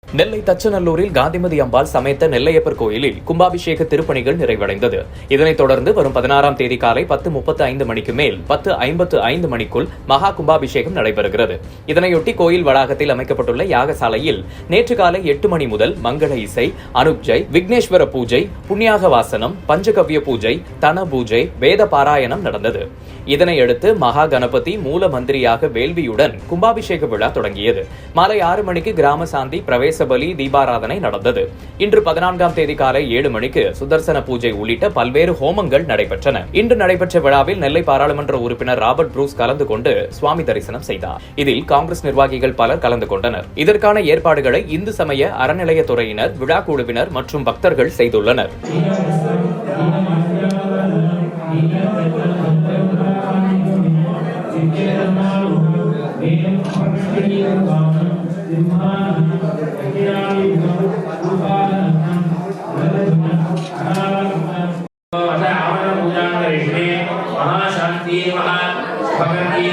நெல்லை தச்சநல்லூரில் காந்திமதி அம்பாள் சமேத நெல்லையப்பர் கோயிலில் கும்பாபிஷேக திருப்பணிகள் நிறைவடைந்தது. இதனைத் தொடர்ந்து வரும் 16ஆம் தேதி காலை 10:35 மணிக்கு மேல் 10:55 மணிக்குள் மகா கும்பாபிஷேகம் நடைபெறுகிறது. இதனையொட்டி கோயில் வளாகத்தில் அமைக்கப்பட்டுள்ள யாகசாலையில் நேற்று காலை 8 மணி முதல் மங்கள இசை, அனுப்ஜை, விக்னேஸ்வர பூஜை, புண்ணியாக வாசனம், பஞ்சகவ்ய பூஜை, தன பூஜை, வேத பாராயணம் நடந்தது. இதனையடுத்து மகா கணபதி மூல மந்திரியாக வேள்வியுடன் கும்பாபிஷேக விழா தொடங்கியது. மாலை 6 மணிக்கு கிராம சாந்தி, பிரவேச பலி, தீபாராதனை நடந்தது. இன்று 14ஆம் தேதி காலை 7 மணிக்கு சுதர்சன பூஜை உள்ளிட்ட பல்வேறு ஹோமங்கள் நடைபெற்றன. இன்று நடைபெற்ற விழாவில் நெல்லை பாராளுமன்ற உறுப்பினர் ராபர்ட் புரூஸ் கலந்து கொண்டு சுவாமி தரிசனம் செய்தார். இதில் காங்கிரஸ் நிர்வாகிகள் பலர் கலந்து கொண்டனர். இதற்கான ஏற்பாடுகளை இந்து சமய அறநிலையத்துறையினர், விழா குழுவினர் மற்றும் பக்தர்கள் செய்துள்ளனர். महाशांति महाभगवती